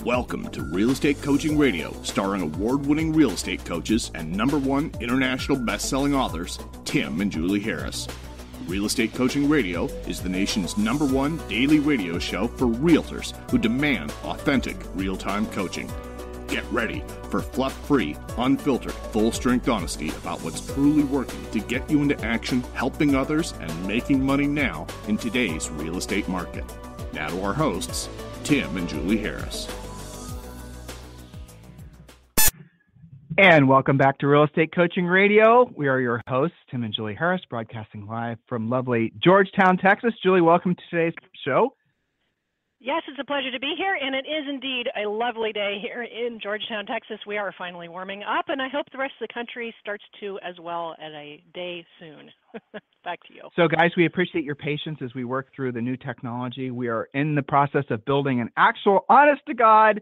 Welcome to Real Estate Coaching Radio, starring award-winning real estate coaches and #1 international best-selling authors, Tim and Julie Harris. Real Estate Coaching Radio is the nation's #1 daily radio show for realtors who demand authentic, real-time coaching. Get ready for fluff-free, unfiltered, full-strength honesty about what's truly working to get you into action, helping others, and making money now in today's real estate market. Now to our hosts, Tim and Julie Harris. And welcome back to Real Estate Coaching Radio. We are your hosts, Tim and Julie Harris, broadcasting live from lovely Georgetown, Texas. Julie, welcome to today's show. Yes, it's a pleasure to be here, and it is indeed a lovely day here in Georgetown, Texas. We are finally warming up, and I hope the rest of the country starts to as well at a day soon. Back to you. So, guys, we appreciate your patience as we work through the new technology. We are in the process of building an actual, honest-to-God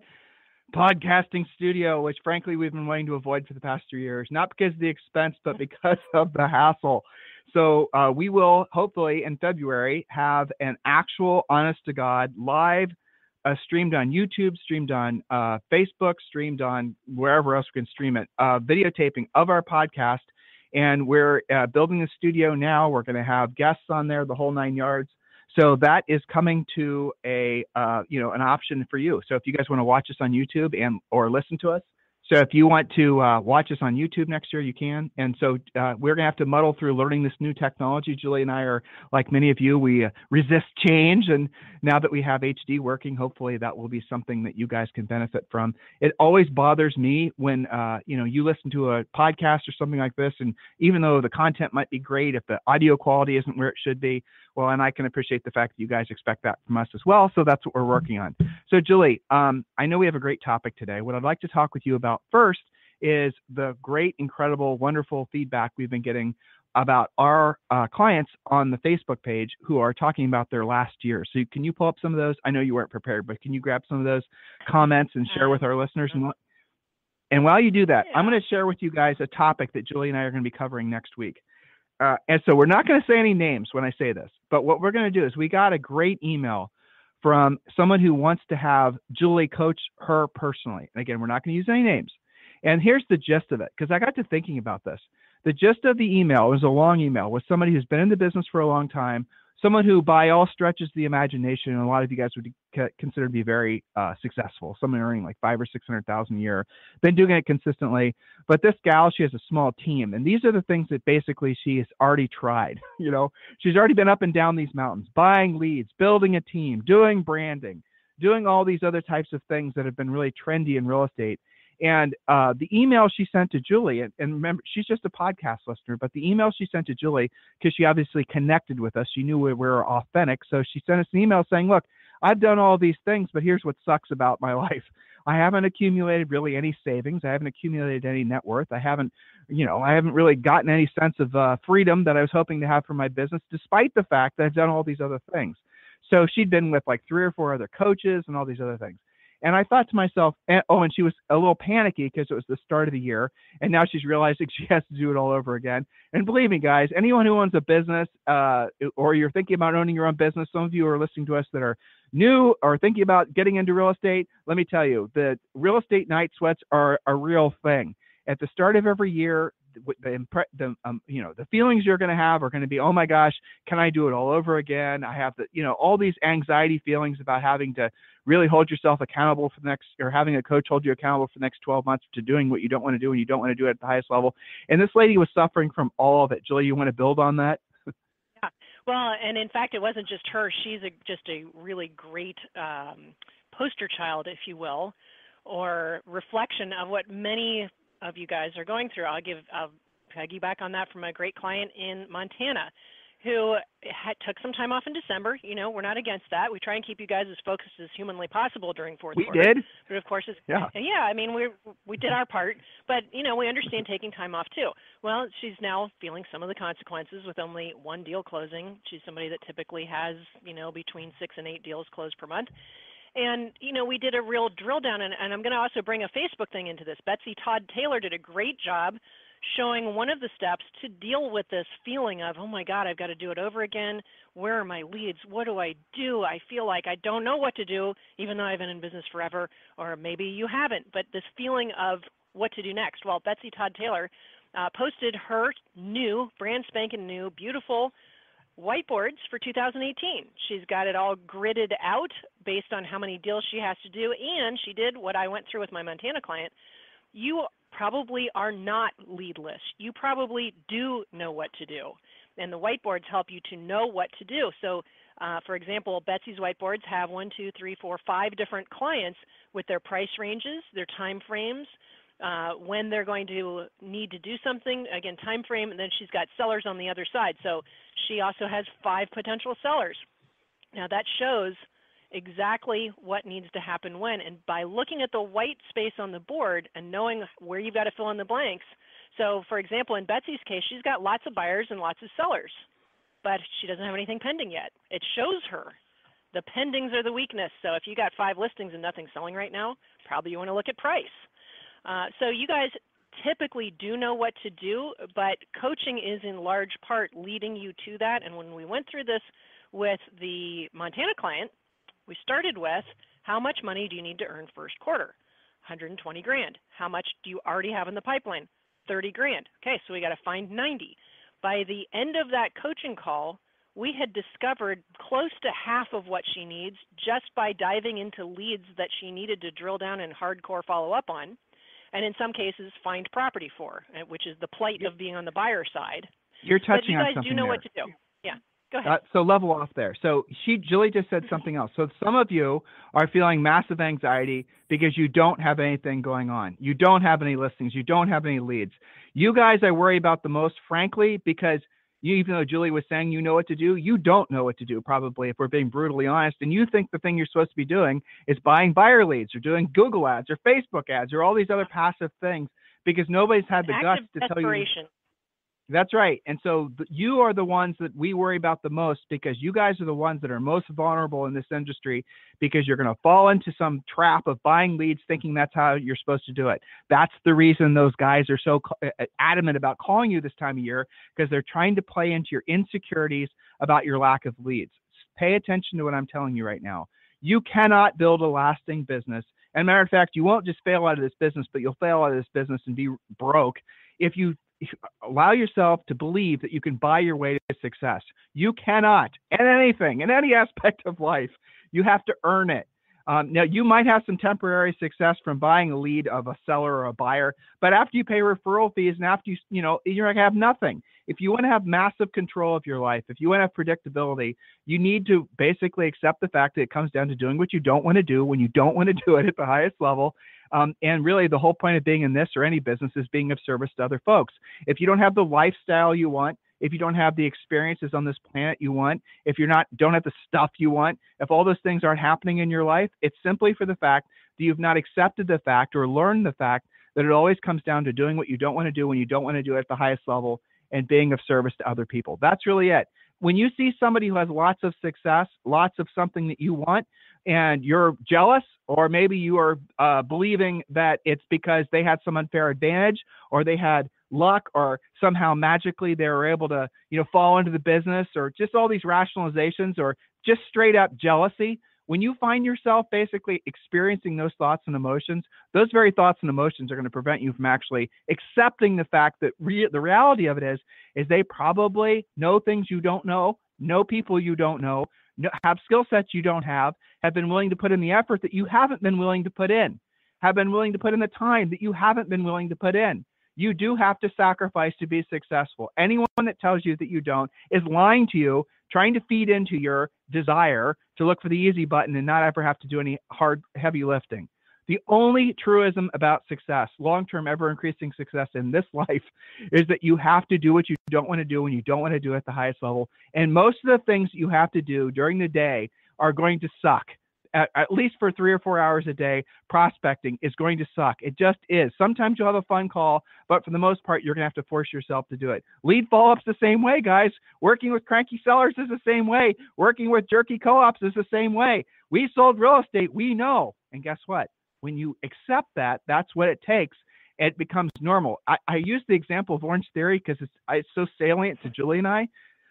podcasting studio, which frankly we've been wanting to avoid for the past 3 years, not because of the expense, but because of the hassle. So we will hopefully in February have an actual honest-to-God live streamed on YouTube, streamed on Facebook, streamed on wherever else we can stream it, videotaping of our podcast. And we're building the studio now. We're going to have guests on there, the whole 9 yards. So that is coming to an option for you. So if you guys want to watch us on YouTube or listen to us, so if you want to watch us on YouTube next year, you can. And so we're going to have to muddle through learning this new technology. Julie and I are, like many of you, we resist change. And now that we have HD working, hopefully that will be something that you guys can benefit from. It always bothers me when, you listen to a podcast or something like this. And even though the content might be great, if the audio quality isn't where it should be, well, and I can appreciate the fact that you guys expect that from us as well. So that's what we're working on. So Julie, I know we have a great topic today. What I'd like to talk with you about first is the great, incredible, wonderful feedback we've been getting about our clients on the Facebook page who are talking about their last year. So can you pull up some of those? I know you weren't prepared, but can you grab some of those comments and share with our listeners? And while you do that, I'm going to share with you guys a topic that Julie and I are going to be covering next week. And so we're not going to say any names when I say this, but what we're going to do is we got a great email from someone who wants to have Julie coach her personally. And again, we're not going to use any names. And here's the gist of it, because I got to thinking about this. The gist of the email, it was a long email, was somebody who's been in the business for a long time, someone who by all stretches of the imagination, and a lot of you guys would consider to be very successful, someone earning like $500,000 or $600,000 a year, been doing it consistently. But this gal, she has a small team. And these are the things that basically she has already tried. She's already been up and down these mountains, buying leads, building a team, doing branding, doing all these other types of things that have been really trendy in real estate. And the email she sent to Julie, and remember, she's just a podcast listener, but the email she sent to Julie, because she obviously connected with us, she knew we were authentic. So she sent us an email saying, look, I've done all these things, but here's what sucks about my life. I haven't accumulated really any savings. I haven't accumulated any net worth. I haven't really gotten any sense of freedom that I was hoping to have for my business, despite the fact that I've done all these other things. So she'd been with like 3 or 4 other coaches and all these other things. And I thought to myself, and she was a little panicky because it was the start of the year. And now she's realizing she has to do it all over again. And believe me, guys, anyone who owns a business or you're thinking about owning your own business, some of you are listening to us that are new or thinking about getting into real estate. Let me tell you, the real estate night sweats are a real thing. At the start of every year, the feelings you're going to have are going to be, oh my gosh, can I do it all over again? I have all these anxiety feelings about having to really hold yourself accountable for the next, or having a coach hold you accountable for the next 12 months to doing what you don't want to do, and you don't want to do it at the highest level. And this lady was suffering from all of it. Julie, you want to build on that? Yeah. Well, and in fact, it wasn't just her. She's just a really great poster child, if you will, or reflection of what many of you guys are going through. I'll piggyback on that from a great client in Montana who took some time off in December. We're not against that. We try and keep you guys as focused as humanly possible during fourth quarter. We did. But of course, we did our part. But, we understand taking time off too. Well, she's now feeling some of the consequences with only one deal closing. She's somebody that typically has, between 6 and 8 deals closed per month. And, we did a real drill down, and I'm going to also bring a Facebook thing into this. Betsy Todd Taylor did a great job showing one of the steps to deal with this feeling of, oh my God, I've got to do it over again. Where are my leads? What do I do? I feel like I don't know what to do, even though I've been in business forever, or maybe you haven't, but this feeling of what to do next. Well, Betsy Todd Taylor posted her new, brand spanking new, beautiful whiteboards for 2018. She's got it all gridded out based on how many deals she has to do, and she did what I went through with my Montana client. You probably are not leadless. You probably do know what to do, and the whiteboards help you to know what to do. So, for example, Betsy's whiteboards have 5 different clients with their price ranges, their time frames, when they're going to need to do something, again, time frame, and then she's got sellers on the other side. So she also has 5 potential sellers. Now that shows exactly what needs to happen when, and by looking at the white space on the board and knowing where you've got to fill in the blanks. So for example, in Betsy's case, she's got lots of buyers and lots of sellers, but she doesn't have anything pending yet. It shows her. The pendings are the weakness. So if you got 5 listings and nothing selling right now, probably you want to look at price. So you guys typically do know what to do, but coaching is in large part leading you to that. And when we went through this with the Montana client, we started with, how much money do you need to earn first quarter? 120 grand. How much do you already have in the pipeline? 30 grand. Okay, so we got to find 90. By the end of that coaching call, we had discovered close to half of what she needs just by diving into leads that she needed to drill down and hardcore follow up on, and in some cases find property for, which is the plight of being on the buyer side. You're touching on something there. But you guys do know what to do. Yeah, go ahead. So level off there. So Julie just said something else. So some of you are feeling massive anxiety because you don't have anything going on. You don't have any listings. You don't have any leads. You guys I worry about the most, frankly, because even though Julie was saying you know what to do, you don't know what to do, probably, if we're being brutally honest. And you think the thing you're supposed to be doing is buying buyer leads or doing Google ads or Facebook ads or all these other passive things, because nobody's had the guts to tell you. That's right. And so you are the ones that we worry about the most, because you guys are the ones that are most vulnerable in this industry, because you're going to fall into some trap of buying leads thinking that's how you're supposed to do it. That's the reason those guys are so adamant about calling you this time of year, because they're trying to play into your insecurities about your lack of leads. Pay attention to what I'm telling you right now. You cannot build a lasting business. And matter of fact, you won't just fail out of this business, but you'll fail out of this business and be broke if you allow yourself to believe that you can buy your way to success. You cannot, in anything, in any aspect of life. You have to earn it. Now, you might have some temporary success from buying a lead of a seller or a buyer, but after you pay referral fees and after you're going to have nothing. If you want to have massive control of your life, if you want to have predictability, you need to basically accept the fact that it comes down to doing what you don't want to do when you don't want to do it at the highest level. And really, the whole point of being in this or any business is being of service to other folks. If you don't have the lifestyle you want, if you don't have the experiences on this planet you want, if you don't have the stuff you want, if all those things aren't happening in your life, it's simply for the fact that you've not accepted the fact or learned the fact that it always comes down to doing what you don't want to do when you don't want to do it at the highest level and being of service to other people. That's really it. When you see somebody who has lots of success, lots of something that you want, and you're jealous, or maybe you are believing that it's because they had some unfair advantage, or they had luck, or somehow magically they were able to, fall into the business, or just all these rationalizations, or just straight up jealousy. When you find yourself basically experiencing those thoughts and emotions, those very thoughts and emotions are going to prevent you from actually accepting the fact that the reality of it is they probably know things you don't know people you don't know, have skill sets you don't have been willing to put in the effort that you haven't been willing to put in, have been willing to put in the time that you haven't been willing to put in. You do have to sacrifice to be successful. Anyone that tells you that you don't is lying to you, trying to feed into your desire to look for the easy button and not ever have to do any hard, heavy lifting. The only truism about success, long-term, ever-increasing success in this life, is that you have to do what you don't want to do when you don't want to do it at the highest level. And most of the things you have to do during the day are going to suck. At least for 3 or 4 hours a day, prospecting is going to suck. It just is. Sometimes you'll have a fun call, but for the most part, you're going to have to force yourself to do it. Lead follow-up's the same way, guys. Working with cranky sellers is the same way. Working with jerky co-ops is the same way. We sold real estate. We know. And guess what? When you accept that, that's what it takes. it becomes normal. I use the example of Orange Theory because it's so salient to Julie and I,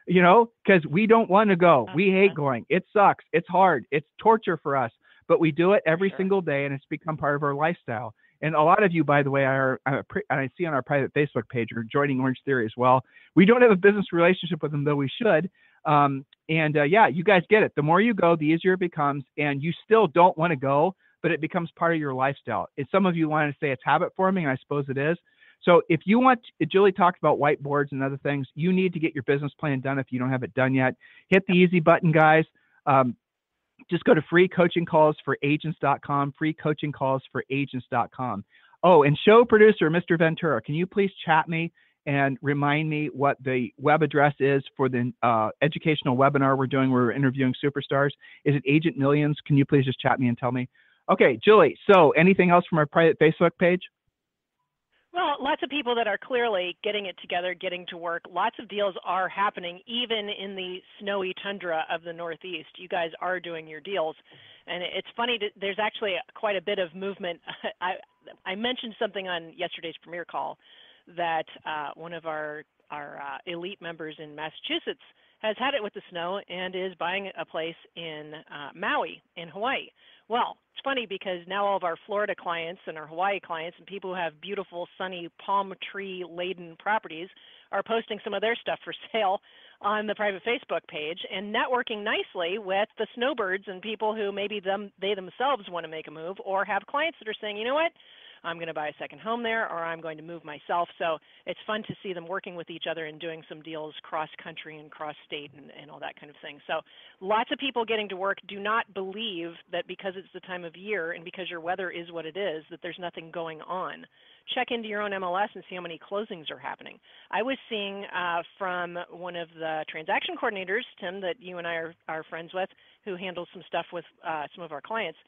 because we don't want to go. We hate going. It sucks. It's hard. It's torture for us, but we do it every single day, and it's become part of our lifestyle. And a lot of you, by the way, I see on our private Facebook page, are joining Orange Theory as well. We don't have a business relationship with them, though we should. You guys get it. The more you go, the easier it becomes, and you still don't want to go, but it becomes part of your lifestyle. And some of you want to say it's habit forming, and I suppose it is. So if you want, Julie talked about whiteboards and other things, you need to get your business plan done if you don't have it done yet. Hit the easy button, guys. Just go to freecoachingcallsforagents.com, freecoachingcallsforagents.com. Oh, and show producer, Mr. Ventura, can you please chat me and remind me what the web address is for the educational webinar we're doing where we're interviewing superstars? Is it Agent Millions? Can you please just chat me and tell me? Okay, Julie, so anything else from our private Facebook page? Well, lots of people that are clearly getting it together, getting to work. Lots of deals are happening, even in the snowy tundra of the Northeast. You guys are doing your deals. And it's funny, there's actually quite a bit of movement. I mentioned something on yesterday's premiere call that one of our elite members in Massachusetts has had it with the snow and is buying a place in Maui in Hawaii. Well, it's funny because now all of our Florida clients and our Hawaii clients and people who have beautiful, sunny, palm tree-laden properties are posting some of their stuff for sale on the private Facebook page and networking nicely with the snowbirds and people who maybe they themselves want to make a move or have clients that are saying, you know what, I'm going to buy a second home there, or I'm going to move myself. So it's fun to see them working with each other and doing some deals cross-country and cross-state and all that kind of thing. So lots of people getting to work. Do not believe that because it's the time of year and because your weather is what it is, that there's nothing going on. Check into your own MLS and see how many closings are happening. I was seeing from one of the transaction coordinators, Tim, that you and I are friends with, who handles some stuff with some of our clients,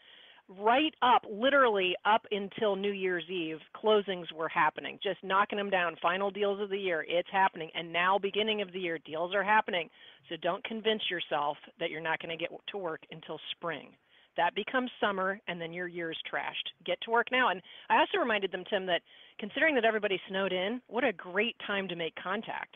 right up, literally up until New Year's Eve, closings were happening, just knocking them down. Final deals of the year, it's happening. And now, beginning of the year, deals are happening. So don't convince yourself that you're not going to get to work until spring. That becomes summer, and then your year's trashed. Get to work now. And I also reminded them, Tim, that considering that everybody snowed in, what a great time to make contact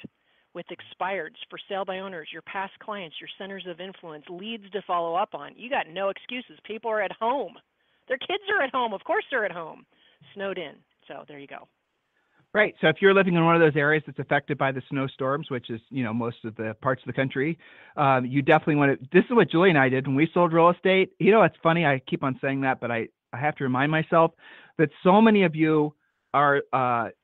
with expireds, for sale by owners, your past clients, your centers of influence, leads to follow up on. You got no excuses. People are at home. Their kids are at home. Of course they're at home. Snowed in. So there you go. Right. So if you're living in one of those areas that's affected by the snowstorms, which is, most of the parts of the country, you definitely want to. This is what Julie and I did when we sold real estate. It's funny. I keep on saying that, but I have to remind myself that so many of you are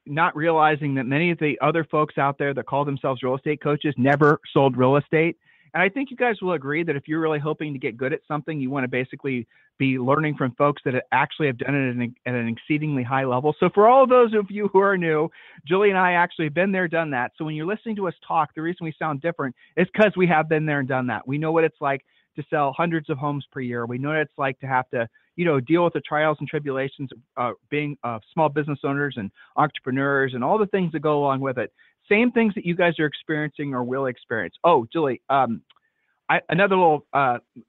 not realizing that many of the other folks out there that call themselves real estate coaches never sold real estate. And I think you guys will agree that if you're really hoping to get good at something, you want to basically be learning from folks that actually have done it at an exceedingly high level. So for all of those of you who are new, Julie and I actually have been there, done that. So when you're listening to us talk, the reason we sound different is because we have been there and done that. We know what it's like to sell hundreds of homes per year. We know what it's like to have to, deal with the trials and tribulations of being small business owners and entrepreneurs and all the things that go along with it. Same things that you guys are experiencing or will experience. Oh, Julie, another little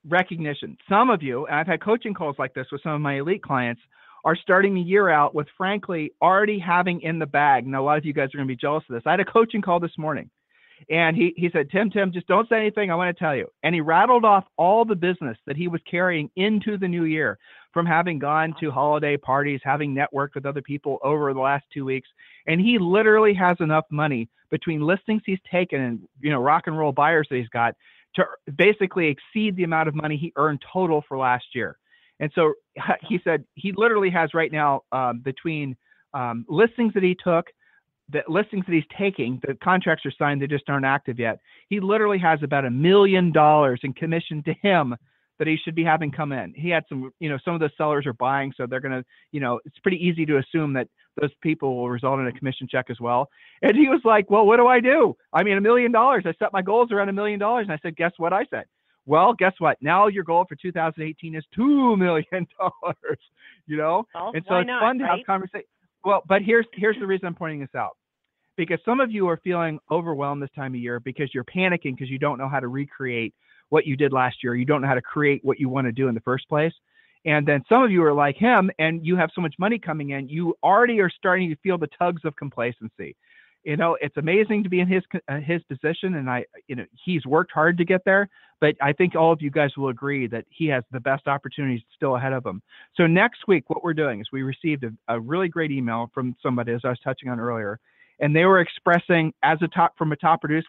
recognition. Some of you, and I've had coaching calls like this with some of my elite clients, are starting the year out with, frankly, already having in the bag. Now, a lot of you guys are going to be jealous of this. I had a coaching call this morning. And he said, Tim, just don't say anything. I want to tell you. And he rattled off all the business that he was carrying into the new year from having gone to holiday parties, having networked with other people over the last 2 weeks. And he literally has enough money between listings he's taken and, rock and roll buyers that he's got to basically exceed the amount of money he earned total for last year. And so he said he literally has right now between listings that he took, the listings that he's taking, the contracts are signed, they just aren't active yet. He literally has about $1 million in commission to him that he should be having come in. He had some, some of the sellers are buying, so they're going to, it's pretty easy to assume that those people will result in a commission check as well. And he was like, well, what do I do? I mean, $1 million. I set my goals around $1 million. And I said, guess what I said? Well, guess what? Now your goal for 2018 is $2 million, Well, and so it's fun to have conversations. Well, but here's the reason I'm pointing this out, because some of you are feeling overwhelmed this time of year because you're panicking because you don't know how to recreate what you did last year. You don't know how to create what you want to do in the first place. And then some of you are like him and you have so much money coming in, you already are starting to feel the tugs of complacency. It's amazing to be in his position, and he's worked hard to get there, but I think all of you guys will agree that he has the best opportunities still ahead of him. So next week, what we're doing is we received a really great email from somebody, as I was touching on earlier, and they were expressing, from a top producer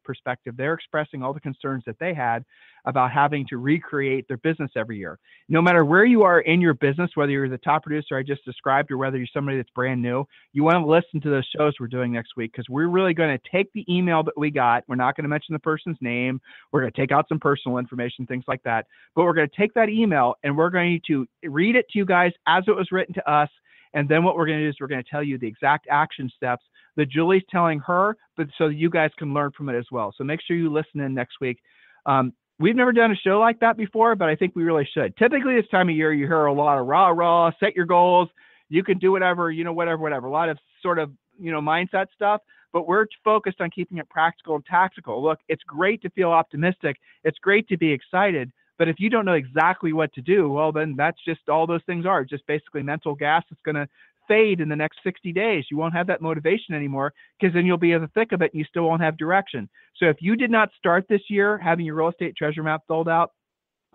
perspective, they're expressing all the concerns that they had about having to recreate their business every year. No matter where you are in your business, whether you're the top producer I just described or whether you're somebody that's brand new, you want to listen to those shows we're doing next week, because we're really going to take the email that we got. We're not going to mention the person's name. We're going to take out some personal information, things like that. But we're going to take that email and we're going to read it to you guys as it was written to us. And then what we're going to do is we're going to tell you the exact action steps that Julie's telling her, but so you guys can learn from it as well. So make sure you listen in next week. We've never done a show like that before, but I think we really should. Typically this time of year, you hear a lot of rah, set your goals. You can do whatever, whatever. A lot of sort of, mindset stuff, but we're focused on keeping it practical and tactical. Look, it's great to feel optimistic. It's great to be excited. But if you don't know exactly what to do, well, then that's just all those things are just basically mental gas. It's going to fade in the next 60 days. You won't have that motivation anymore, because then you'll be in the thick of it and you still won't have direction. So if you did not start this year having your real estate treasure map filled out,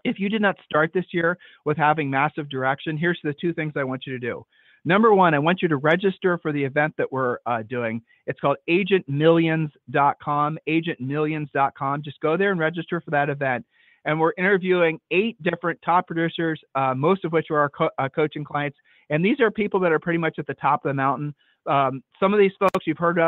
if you did not start this year with having massive direction, here's the two things I want you to do. Number one, I want you to register for the event that we're doing. It's called agentmillions.com, agentmillions.com. Just go there and register for that event. And we're interviewing 8 different top producers, most of which are our coaching clients. And these are people that are pretty much at the top of the mountain. Some of these folks you've heard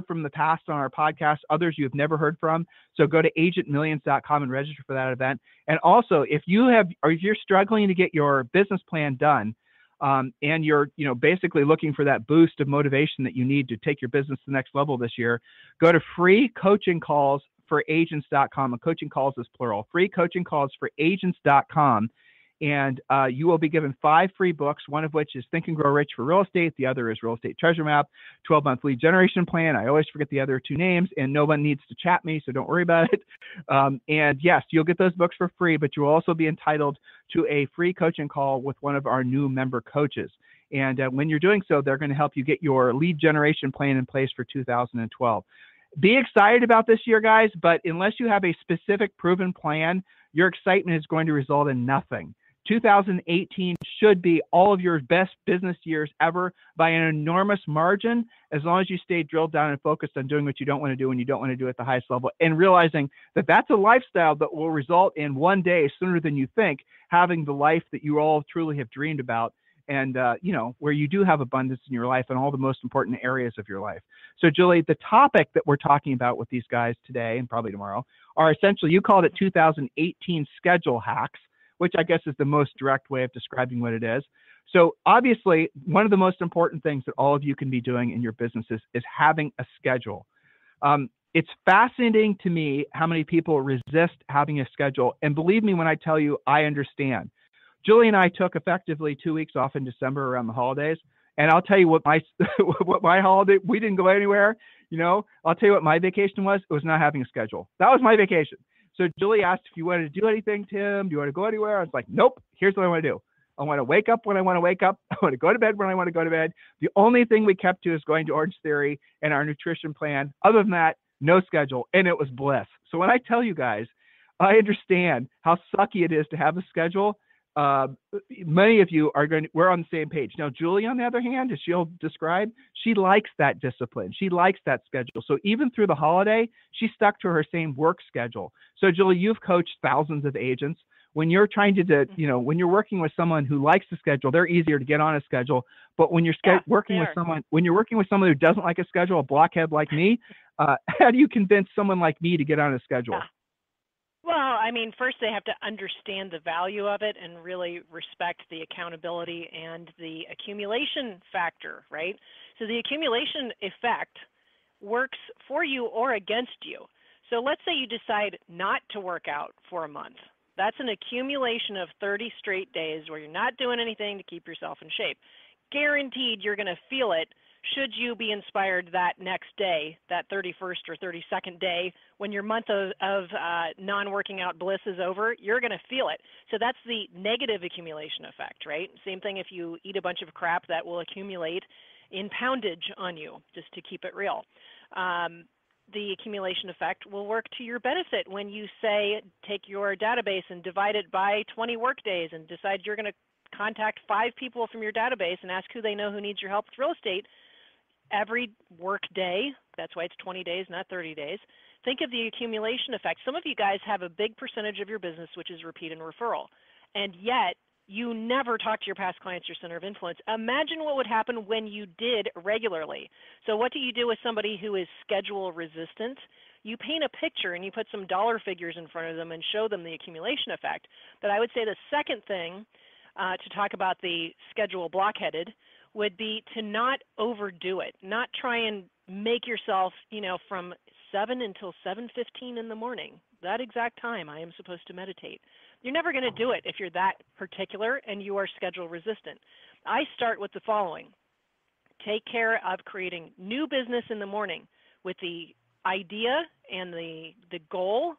from in the past on our podcast, others you've never heard from. So go to agentmillions.com and register for that event. And also, if you're struggling to get your business plan done, and you're, basically looking for that boost of motivation that you need to take your business to the next level this year, go to freecoachingcallsforagents.com. And coaching calls is plural. Freecoachingcallsforagents.com. And you will be given 5 free books, one of which is Think and Grow Rich for Real Estate. The other is Real Estate Treasure Map, 12-month lead generation plan. I always forget the other 2 names, and no one needs to chat me, so don't worry about it. And yes, you'll get those books for free, but you'll also be entitled to a free coaching call with one of our new member coaches. And when you're doing so, they're going to help you get your lead generation plan in place for 2012. Be excited about this year, guys, but unless you have a specific proven plan, your excitement is going to result in nothing. 2018 should be all of your best business years ever by an enormous margin, as long as you stay drilled down and focused on doing what you don't want to do and you don't want to do at the highest level, and realizing that that's a lifestyle that will result in one day, sooner than you think, having the life that you all truly have dreamed about, and where you do have abundance in your life and all the most important areas of your life. So Julie, the topic that we're talking about with these guys today and probably tomorrow are essentially, you called it 2018 schedule hacks, which I guess is the most direct way of describing what it is. So obviously, one of the most important things that all of you can be doing in your businesses is having a schedule. It's fascinating to me how many people resist having a schedule. And believe me when I tell you, I understand. Julie and I took effectively 2 weeks off in December around the holidays. And I'll tell you what my holiday, we didn't go anywhere. I'll tell you what my vacation was. It was not having a schedule. That was my vacation. So Julie asked if you wanted to do anything, Tim. Do you want to go anywhere? I was like, nope. Here's what I want to do. I want to wake up when I want to wake up. I want to go to bed when I want to go to bed. The only thing we kept to is going to Orange Theory and our nutrition plan. Other than that, no schedule. And it was bliss. So when I tell you guys, I understand how sucky it is to have a schedule. Many of you we're on the same page. Now, Julie, on the other hand, as she'll describe, she likes that discipline. She likes that schedule. So even through the holiday, she stuck to her same work schedule. So Julie, you've coached thousands of agents. When you're trying to, when you're working with someone who likes the schedule, they're easier to get on a schedule. But when you're working with someone who doesn't like a schedule, a blockhead like me, how do you convince someone like me to get on a schedule? Yeah. Well, first they have to understand the value of it and really respect the accountability and the accumulation factor, right? So the accumulation effect works for you or against you. So let's say you decide not to work out for a month. That's an accumulation of 30 straight days where you're not doing anything to keep yourself in shape. Guaranteed you're going to feel it should you be inspired that next day, that 31st or 32nd day, when your month of non-working out bliss is over, you're going to feel it. So that's the negative accumulation effect, right? Same thing if you eat a bunch of crap, that will accumulate in poundage on you, just to keep it real. The accumulation effect will work to your benefit when you say, take your database and divide it by 20 work days and decide you're going to contact 5 people from your database and ask who they know who needs your help with real estate every work day. That's why it's 20 days, not 30 days. Think of the accumulation effect. Some of you guys have a big percentage of your business which is repeat and referral, and yet you never talk to your past clients, your center of influence. Imagine what would happen when you did regularly. So what do you do with somebody who is schedule resistant? You paint a picture and you put some dollar figures in front of them and show them the accumulation effect. But I would say the second thing to talk about the schedule blockheaded would be to not overdo it, not try and make yourself, from 7 until 7:15 in the morning, that exact time I am supposed to meditate. You're never going to do it if you're that particular and you are schedule resistant. I start with the following. Take care of creating new business in the morning with the idea and the goal,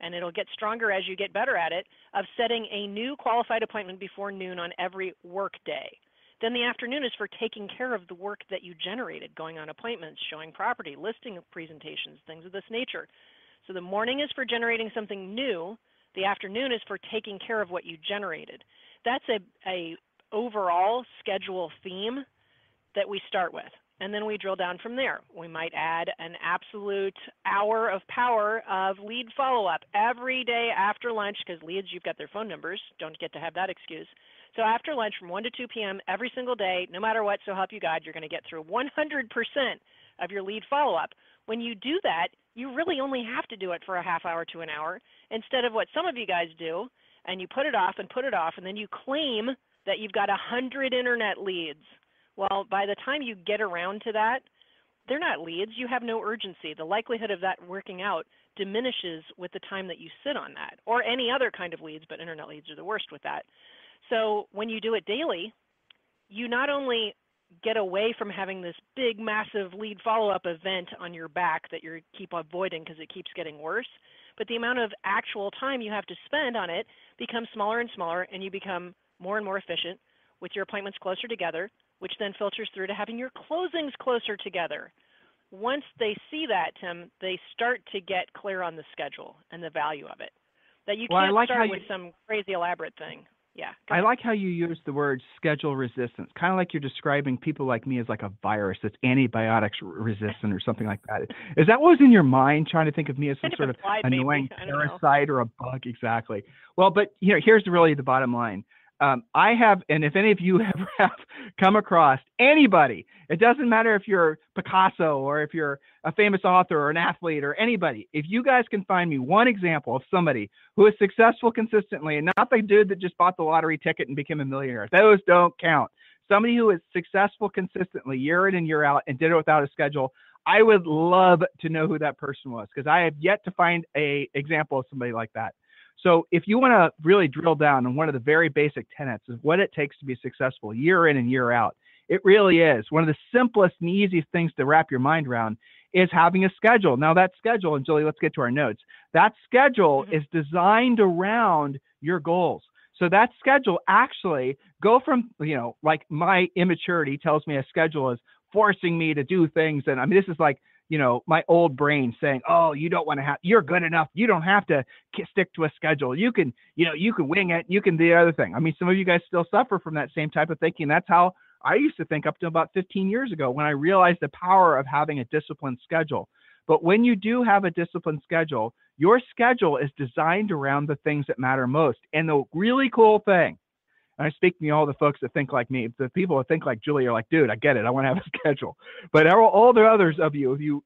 and it'll get stronger as you get better at it, of setting a new qualified appointment before noon on every work day. Then the afternoon is for taking care of the work that you generated, going on appointments, showing property, listing presentations, things of this nature. So the morning is for generating something new. The afternoon is for taking care of what you generated. That's a overall schedule theme that we start with. And then we drill down from there. We might add an absolute hour of power of lead follow-up every day after lunch, because leads, you've got their phone numbers. Don't get to have that excuse. So after lunch from 1 to 2 p.m. every single day, no matter what, so help you God, you're going to get through 100% of your lead follow-up. When you do that, you really only have to do it for a half hour to an hour instead of what some of you guys do, and you put it off, and then you claim that you've got 100 internet leads. Well, by the time you get around to that, they're not leads. You have no urgency. The likelihood of that working out diminishes with the time that you sit on that, or any other kind of leads, but internet leads are the worst with that. So when you do it daily, you not only get away from having this big, massive lead follow-up event on your back that you keep avoiding because it keeps getting worse, but the amount of actual time you have to spend on it becomes smaller and smaller, and you become more and more efficient with your appointments closer together, which then filters through to having your closings closer together. Once they see that, Tim, they start to get clear on the schedule and the value of it. That you can't start with some crazy elaborate thing. Yeah. I like how you use the word schedule resistance, kind of like you're describing people like me as like a virus that's antibiotics resistant or something like that. Is that what was in your mind, trying to think of me as some sort of annoying parasite or a bug? Exactly. Well, but here's really the bottom line. I have, and if any of you ever have come across anybody, it doesn't matter if you're Picasso or if you're a famous author or an athlete or anybody, if you guys can find me one example of somebody who is successful consistently, and not the dude that just bought the lottery ticket and became a millionaire, those don't count. Somebody who is successful consistently year in and year out and did it without a schedule, I would love to know who that person was, because I have yet to find an example of somebody like that. So if you want to really drill down on one of the very basic tenets of what it takes to be successful year in and year out, it really is one of the simplest and easiest things to wrap your mind around is having a schedule. Now that schedule, and Julie, let's get to our notes. That schedule is designed around your goals. So that schedule actually go from, like my immaturity tells me a schedule is forcing me to do things. And I mean, this is like, my old brain saying, oh, you don't want to you're good enough. You don't have to stick to a schedule. You can wing it. You can do the other thing. I mean, some of you guys still suffer from that same type of thinking. That's how I used to think up to about 15 years ago, when I realized the power of having a disciplined schedule. But when you do have a disciplined schedule, your schedule is designed around the things that matter most. And the really cool thing, and I speak to all the folks that think like me, the people that think like Julie are like, dude, I get it. I want to have a schedule. But all the others of you, if you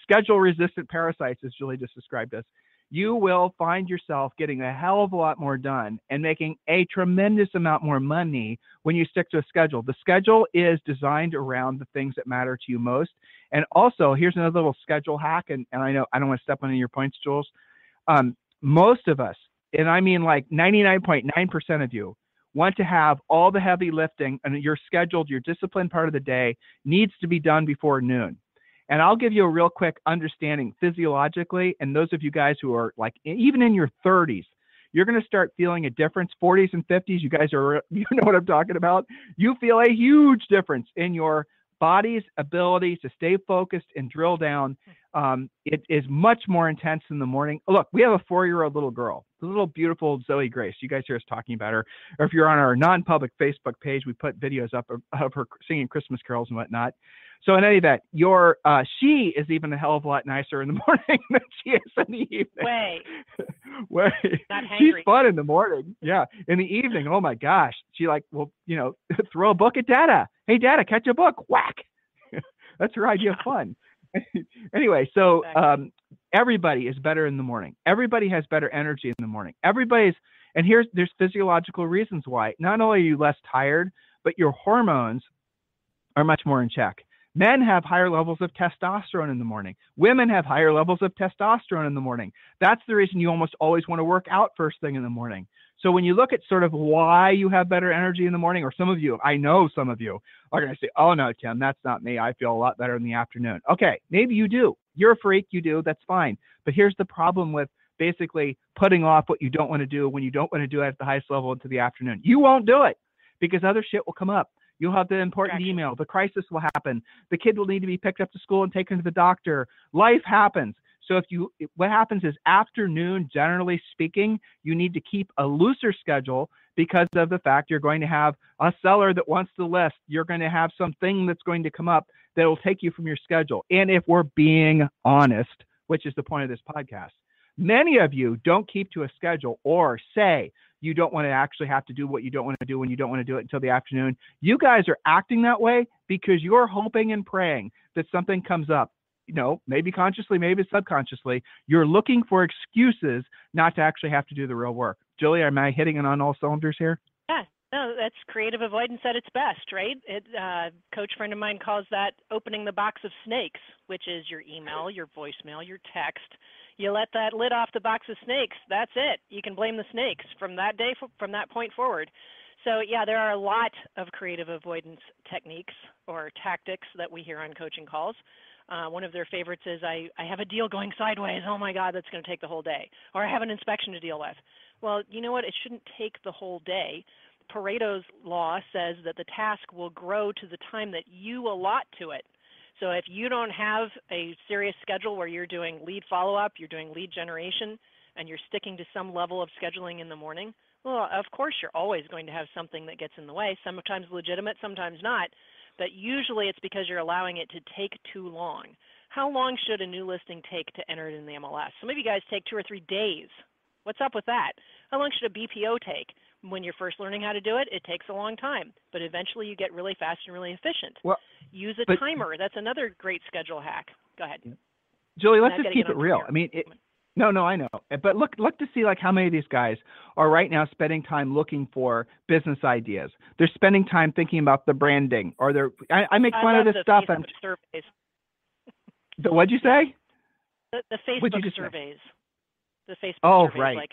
schedule resistant parasites, as Julie just described us, you will find yourself getting a hell of a lot more done and making a tremendous amount more money when you stick to a schedule. The schedule is designed around the things that matter to you most. And also, here's another little schedule hack. And I know I don't want to step on any of your points, Jules. Most of us, and I mean like 99.9% of you, want to have all the heavy lifting, and your scheduled, your disciplined part of the day needs to be done before noon. And I'll give you a real quick understanding physiologically. And those of you guys who are like, even in your 30s, you're going to start feeling a difference. 40s and 50s, you guys are, you know what I'm talking about. You feel a huge difference in your body's ability to stay focused and drill down. It is much more intense in the morning. Look, we have a 4-year-old little girl, the little beautiful Zoe Grace. You guys hear us talking about her. Or if you're on our non-public Facebook page, we put videos up of her singing Christmas carols and whatnot. So in any event, she is even a hell of a lot nicer in the morning than she is in the evening. Way. She's fun in the morning. Yeah. In the evening, oh my gosh. She will, throw a book at Dada. Hey, Dada, catch a book. Whack. That's her idea of fun. Anyway, so everybody is better in the morning. Everybody has better energy in the morning. There's physiological reasons why. Not only are you less tired, but your hormones are much more in check. Men have higher levels of testosterone in the morning. Women have higher levels of testosterone in the morning. That's the reason you almost always want to work out first thing in the morning. So when you look at sort of why you have better energy in the morning, or some of you, I know some of you are going to say, oh no, Tim, that's not me. I feel a lot better in the afternoon. Okay, maybe you do. You're a freak, you do, that's fine. But here's the problem with basically putting off what you don't want to do when you don't want to do it at the highest level into the afternoon. You won't do it because other shit will come up. You'll have the important email. The crisis will happen. The kid will need to be picked up to school and taken to the doctor. Life happens. So what happens is afternoon, generally speaking, you need to keep a looser schedule because of the fact you're going to have a seller that wants to list. You're going to have something that's going to come up that will take you from your schedule. And if we're being honest, which is the point of this podcast, many of you don't keep to a schedule or say you don't want to actually have to do what you don't want to do when you don't want to do it until the afternoon. You guys are acting that way because you're hoping and praying that something comes up. Maybe consciously, maybe subconsciously. You're looking for excuses not to actually have to do the real work. Julie, am I hitting it on all cylinders here? Yeah, no, that's creative avoidance at its best, right? Coach friend of mine calls that opening the box of snakes, which is your email, your voicemail, your text. You let that lid off the box of snakes. That's it. You can blame the snakes from that point forward. So yeah, there are a lot of creative avoidance techniques or tactics that we hear on coaching calls. One of their favorites is I have a deal going sideways. Oh my God, that's going to take the whole day. Or I have an inspection to deal with. Well, you know what? It shouldn't take the whole day. Pareto's law says that the task will grow to the time that you allot to it. So if you don't have a serious schedule where you're doing lead follow-up, you're doing lead generation, and you're sticking to some level of scheduling in the morning, well, of course you're always going to have something that gets in the way, sometimes legitimate, sometimes not, but usually it's because you're allowing it to take too long. How long should a new listing take to enter it in the MLS? Some of you guys take 2 or 3 days. What's up with that? How long should a BPO take? When you're first learning how to do it, it takes a long time, but eventually you get really fast and really efficient. Well, use a timer. That's another great schedule hack. Go ahead. Julie, let's just keep it real. I mean, no, I know. But look to see how many of these guys are right now spending time looking for business ideas. They're spending time thinking about the branding, or I make fun of this stuff. Facebook surveys. What'd you say? The Facebook surveys. The Facebook surveys. Right.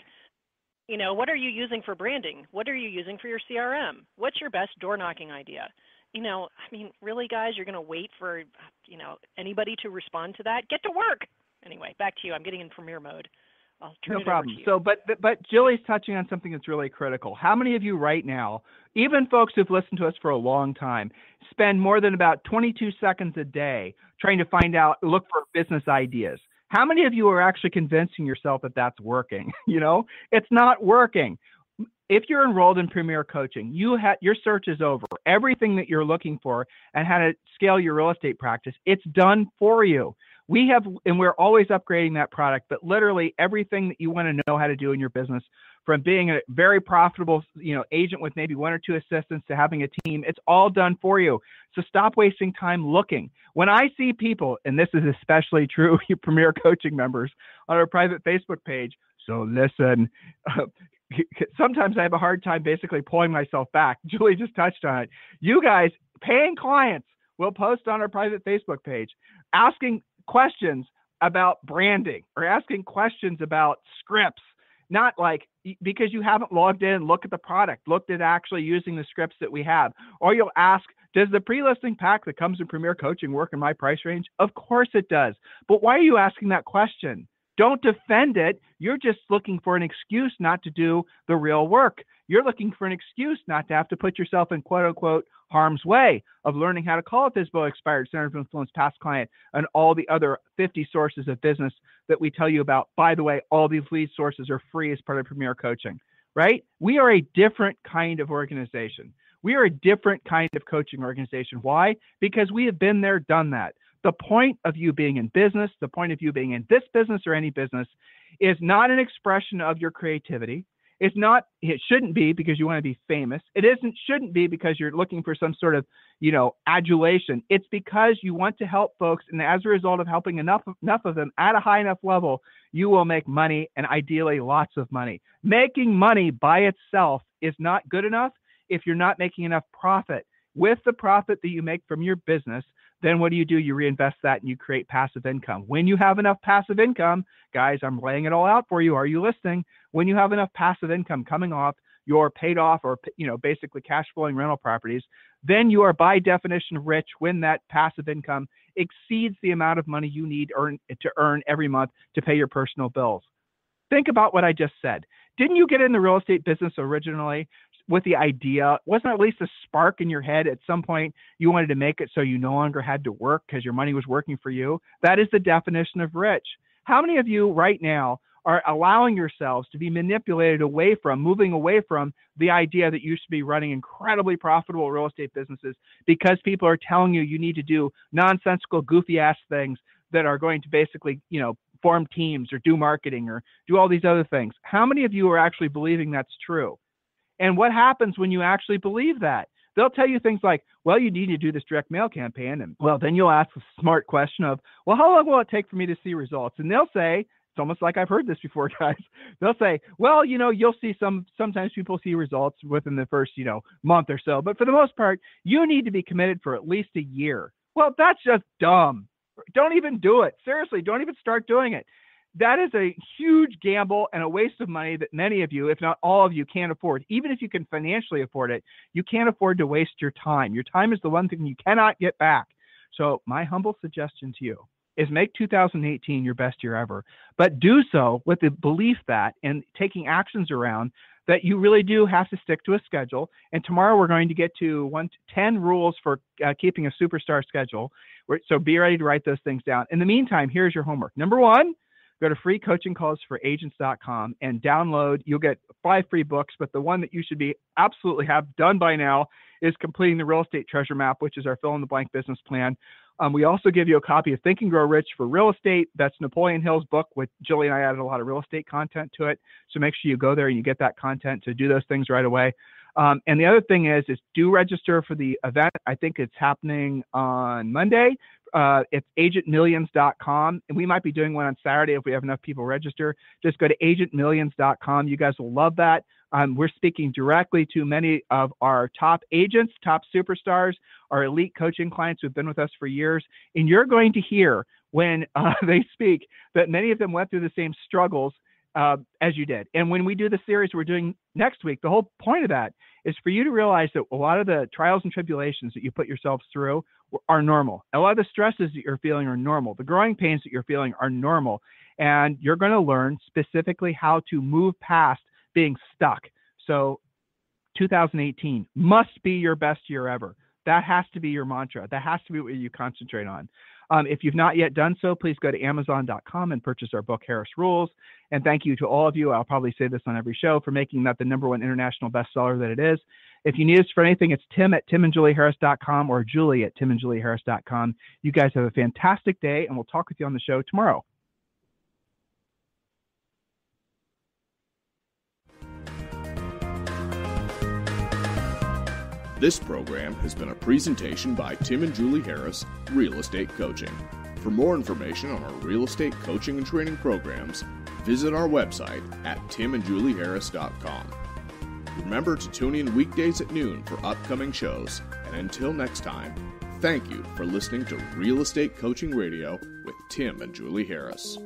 What are you using for branding? What are you using for your CRM? What's your best door knocking idea? Really, guys, you're going to wait for, anybody to respond to that? Get to work. Anyway, back to you. I'm getting in premiere mode. I'll turn it over to you. So, but Julie's touching on something that's really critical. How many of you right now, even folks who've listened to us for a long time, spend more than about 22 seconds a day trying to look for business ideas? How many of you are actually convincing yourself that that's working? It's not working. If you're enrolled in Premier Coaching, your search is over. Everything that you're looking for and how to scale your real estate practice, it's done for you. We're always upgrading that product, but literally everything that you want to know how to do in your business, from being a very profitable, agent with maybe 1 or 2 assistants to having a team, it's all done for you. So stop wasting time looking. When I see people, and this is especially true, you Premier Coaching members on our private Facebook page. So listen, sometimes I have a hard time basically pulling myself back. Julie just touched on it. You guys, paying clients, will post on our private Facebook page asking questions about branding or asking questions about scripts, not like, because you haven't logged in, looked at the product, looked at actually using the scripts that we have. Or you'll ask, does the pre-listing pack that comes in Premier Coaching work in my price range? Of course it does. But why are you asking that question? Don't defend it. You're just looking for an excuse not to do the real work. You're looking for an excuse not to have to put yourself in quote unquote harm's way of learning how to call a FSBO expired, center of influence, past client, and all the other 50 sources of business that we tell you about. By the way, all these lead sources are free as part of Premier Coaching, right? We are a different kind of organization. We are a different kind of coaching organization. Why? Because we have been there, done that. The point of you being in business, the point of you being in this business or any business is not an expression of your creativity. It's not, it shouldn't be because you want to be famous. It shouldn't be because you're looking for some sort of, adulation. It's because you want to help folks. And as a result of helping enough of them at a high enough level, you will make money, and ideally lots of money. Making money by itself is not good enough if you're not making enough profit. With the profit that you make from your business, then what do? You reinvest that and you create passive income. When you have enough passive income, guys, I'm laying it all out for you. Are you listening? When you have enough passive income coming off your paid off or, basically cash flowing rental properties, then you are by definition rich when that passive income exceeds the amount of money you need to earn every month to pay your personal bills. Think about what I just said. Didn't you get in the real estate business originally with the idea? Wasn't at least a spark in your head at some point you wanted to make it so you no longer had to work because your money was working for you? That is the definition of rich. How many of you right now are allowing yourselves to be manipulated moving away from the idea that you should be running incredibly profitable real estate businesses because people are telling you need to do nonsensical, goofy ass things that are going to basically, form teams or do marketing or do all these other things? How many of you are actually believing that's true? And what happens when you actually believe that? They'll tell you things like, well, you need to do this direct mail campaign. And well, then you'll ask a smart question of, well, how long will it take for me to see results? And they'll say, it's almost like I've heard this before, guys. They'll say, well, you'll see sometimes people see results within the first, month or so. But for the most part, you need to be committed for at least a year. Well, that's just dumb. Don't even do it. Seriously, don't even start doing it. That is a huge gamble and a waste of money that many of you, if not all of you, can't afford. Even if you can financially afford it, you can't afford to waste your time. Your time is the one thing you cannot get back. So my humble suggestion to you is make 2018 your best year ever, but do so with the belief that, and taking actions around, that you really do have to stick to a schedule. And tomorrow we're going to get to 10 rules for keeping a superstar schedule. So be ready to write those things down. In the meantime, here's your homework. Number 1, go to freecoachingcallsforagents.com and download. You'll get 5 free books, but the one that you should be absolutely have done by now is completing the real estate treasure map, which is our fill in the blank business plan. We also give you a copy of Think and Grow Rich for real estate. That's Napoleon Hill's book, with Julie and I added a lot of real estate content to it. So make sure you go there and you get that content to do those things right away. And the other thing is do register for the event. I think it's happening on Monday. It's agentmillions.com, and we might be doing one on Saturday if we have enough people register. Just go to agentmillions.com. You guys will love that. We're speaking directly to many of our top agents, top superstars, our elite coaching clients who've been with us for years. And you're going to hear when they speak that many of them went through the same struggles as you did. And when we do the series we're doing next week, the whole point of that is for you to realize that a lot of the trials and tribulations that you put yourselves through are normal. A lot of the stresses that you're feeling are normal. The growing pains that you're feeling are normal. And you're going to learn specifically how to move past being stuck. So 2018 must be your best year ever. That has to be your mantra. That has to be what you concentrate on. If you've not yet done so, please go to Amazon.com and purchase our book, Harris Rules. And thank you to all of you. I'll probably say this on every show for making that the #1 international bestseller that it is. If you need us for anything, it's Tim@TimandJulieHarris.com or Julie@TimandJulieHarris.com. You guys have a fantastic day, and we'll talk with you on the show tomorrow. This program has been a presentation by Tim and Julie Harris, Real Estate Coaching. For more information on our real estate coaching and training programs, visit our website at timandjulieharris.com. Remember to tune in weekdays at noon for upcoming shows. And until next time, thank you for listening to Real Estate Coaching Radio with Tim and Julie Harris.